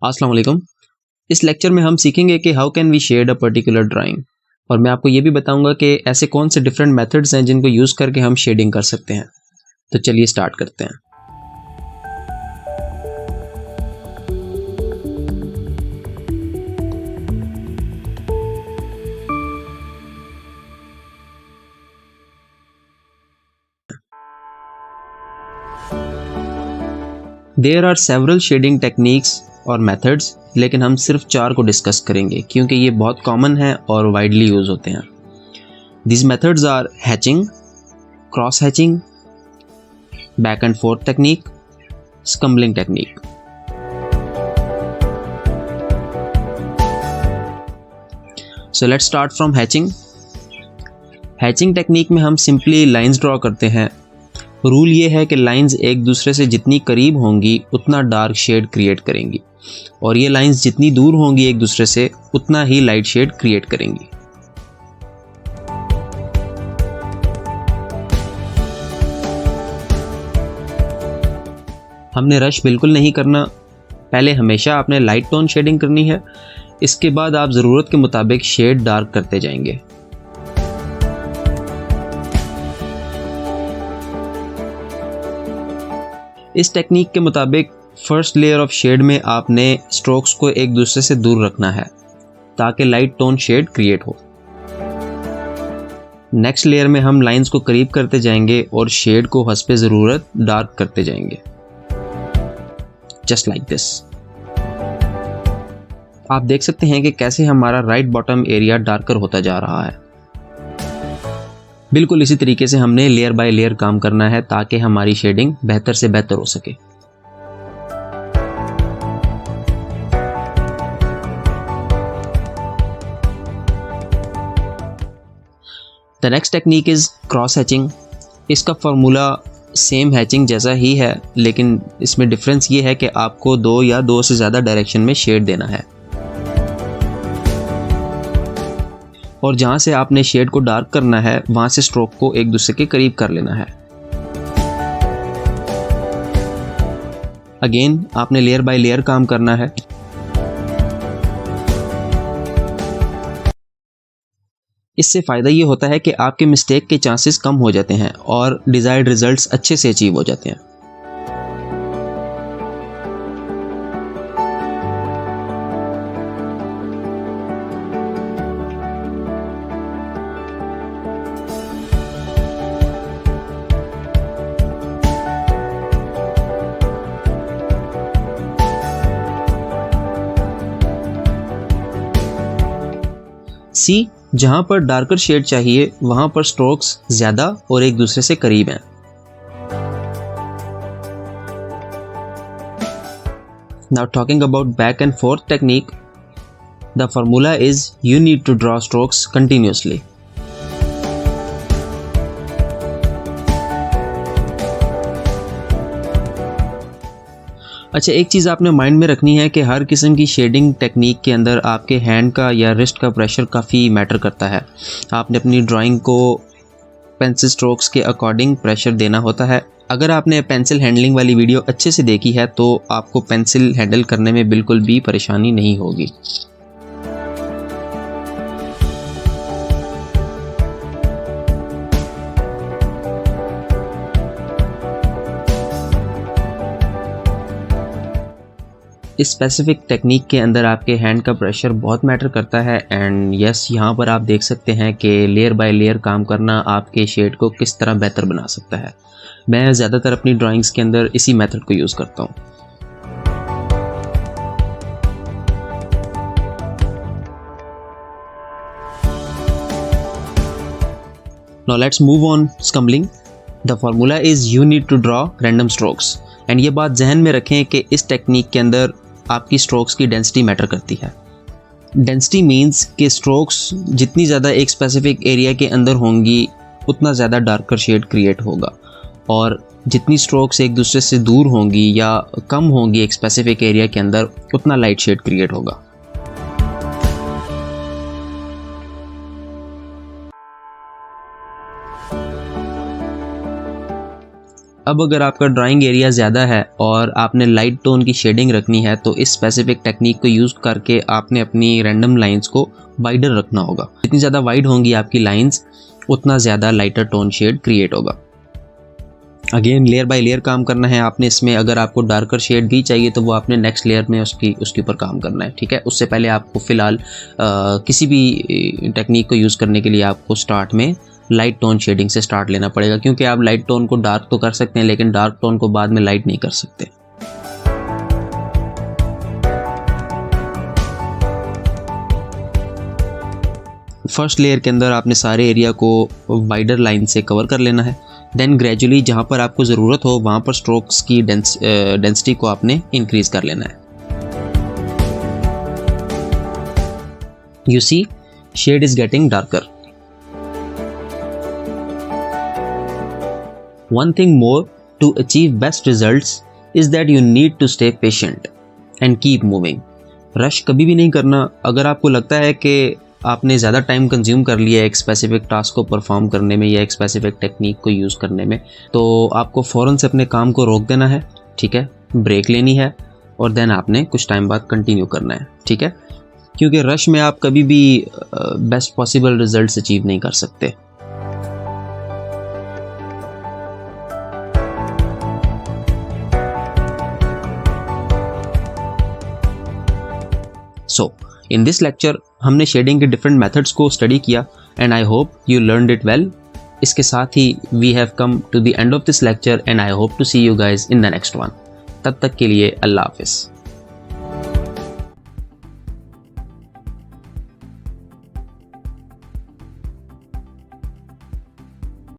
अस्सलाम वालेकुम। इस लेक्चर में हम सीखेंगे कि how can we shade a particular drawing, और मैं आपको ये भी बताऊंगा कि ऐसे कौन से डिफरेंट मेथड्स हैं जिनको यूज़ करके हम शेडिंग कर सकते हैं। तो चलिए स्टार्ट करते हैं। There are several shading techniques और मेथड्स, लेकिन हम सिर्फ 4 को डिस्कस करेंगे क्योंकि ये बहुत कॉमन है और वाइडली यूज होते हैं। These methods are hatching, cross hatching, back and forth technique, scumbling technique. So let's start from hatching. Hatching technique में हम simply lines draw करते हैं। रूल ये है कि लाइंस एक दूसरे से जितनी करीब होंगी उतना डार्क शेड क्रिएट करेंगी, और ये लाइंस जितनी दूर होंगी एक दूसरे से उतना ही लाइट शेड क्रिएट करेंगी। हमने रश बिल्कुल नहीं करना। पहले हमेशा आपने लाइट टोन शेडिंग करनी है, इसके बाद आप ज़रूरत के मुताबिक शेड डार्क करते जाएंगे। इस टेक्निक के मुताबिक फर्स्ट लेयर ऑफ शेड में आपने स्ट्रोक्स को एक दूसरे से दूर रखना है ताकि लाइट टोन शेड क्रिएट हो। नेक्स्ट लेयर में हम लाइंस को करीब करते जाएंगे और शेड को हस्बे ज़रूरत डार्क करते जाएंगे, जस्ट लाइक दिस। आप देख सकते हैं कि कैसे हमारा राइट बॉटम एरिया डार्कर होता जा रहा है। बिल्कुल इसी तरीके से हमने लेयर बाय लेयर काम करना है ताकि हमारी शेडिंग बेहतर से बेहतर हो सके। The next technique is cross hatching. इसका फॉर्मूला सेम हैचिंग जैसा ही है, लेकिन इसमें डिफरेंस ये है कि आपको 2 या 2 से ज़्यादा डायरेक्शन में शेड देना है, और जहाँ से आपने शेड को डार्क करना है वहाँ से स्ट्रोक को एक दूसरे के करीब कर लेना है। अगेन आपने लेयर बाय लेयर काम करना है। इससे फ़ायदा ये होता है कि आपके मिस्टेक के चांसेस कम हो जाते हैं और डिज़ायर्ड रिजल्ट्स अच्छे से अचीव हो जाते हैं। सी, जहां पर डार्कर शेड चाहिए वहां पर स्ट्रोक्स ज्यादा और एक दूसरे से करीब हैं। Now talking about back and forth technique, the formula is you need to draw strokes continuously. अच्छा, एक चीज़ आपने माइंड में रखनी है कि हर किस्म की शेडिंग टेक्निक के अंदर आपके हैंड का या रिस्ट का प्रेशर काफ़ी मैटर करता है। आपने अपनी ड्राइंग को पेंसिल स्ट्रोक्स के अकॉर्डिंग प्रेशर देना होता है। अगर आपने पेंसिल हैंडलिंग वाली वीडियो अच्छे से देखी है तो आपको पेंसिल हैंडल करने में बिल्कुल भी परेशानी नहीं होगी। इस स्पेसिफिक टेक्निक के अंदर आपके हैंड का प्रेशर बहुत मैटर करता है। एंड यस, यहाँ पर आप देख सकते हैं कि लेयर बाय लेयर काम करना आपके शेड को किस तरह बेहतर बना सकता है। मैं ज़्यादातर अपनी ड्राइंग्स के अंदर इसी मेथड को यूज़ करता हूँ। Now let's move on scumbling. The formula is you need to draw random strokes. And ये बात जहन में रखें कि इस टेक्निक के अंदर आपकी स्ट्रोक्स की डेंसिटी मैटर करती है। डेंसिटी मीन्स कि स्ट्रोक्स जितनी ज़्यादा एक स्पेसिफिक एरिया के अंदर होंगी उतना ज़्यादा डार्कर शेड क्रिएट होगा, और जितनी स्ट्रोक्स एक दूसरे से दूर होंगी या कम होंगी एक स्पेसिफिक एरिया के अंदर उतना लाइट शेड क्रिएट होगा। अब अगर आपका ड्राइंग एरिया ज़्यादा है और आपने लाइट टोन की शेडिंग रखनी है तो इस स्पेसिफिक टेक्निक को यूज़ करके आपने अपनी रैंडम लाइंस को वाइडर रखना होगा। जितनी ज़्यादा वाइड होंगी आपकी लाइंस उतना ज़्यादा लाइटर टोन शेड क्रिएट होगा। अगेन लेयर बाय लेयर काम करना है आपने इसमें। अगर आपको डार्कर शेड भी चाहिए तो वो आपने नेक्स्ट लेयर में उसके ऊपर काम करना है, ठीक है। उससे पहले आपको फ़िलहाल किसी भी टेक्निक को यूज़ करने के लिए आपको स्टार्ट में लाइट टोन शेडिंग से स्टार्ट लेना पड़ेगा, क्योंकि आप लाइट टोन को डार्क तो कर सकते हैं लेकिन डार्क टोन को बाद में लाइट नहीं कर सकते। फर्स्ट लेयर के अंदर आपने सारे एरिया को वाइडर लाइन से कवर कर लेना है। देन ग्रेजुअली जहाँ पर आपको ज़रूरत हो वहाँ पर स्ट्रोक्स की डेंसिटी को आपने इंक्रीज कर लेना है। You see shade is getting darker. One thing more to achieve best results is that you need to stay patient and keep moving. Rush कभी भी नहीं करना। अगर आपको लगता है कि आपने ज़्यादा टाइम कंज्यूम कर लिया एक स्पेसिफिक टास्क को परफॉर्म करने में या एक स्पेसिफिक टेक्निक को यूज़ करने में, तो आपको फ़ौरन से अपने काम को रोक देना है, ठीक है, ब्रेक लेनी है और देन आपने कुछ टाइम बाद कंटिन्यू करना है, ठीक है, क्योंकि रश में आप कभी भी बेस्ट पॉसिबल रिजल्ट्स अचीव नहीं कर सकते। सो इन दिस लेक्चर हमने शेडिंग के डिफरेंट मेथड्स को स्टडी किया and I hope you learned it well. इसके साथ ही we have come to the end of this lecture and I hope to see you guys in the next one. तब तक के लिए अल्लाह हाफिज़।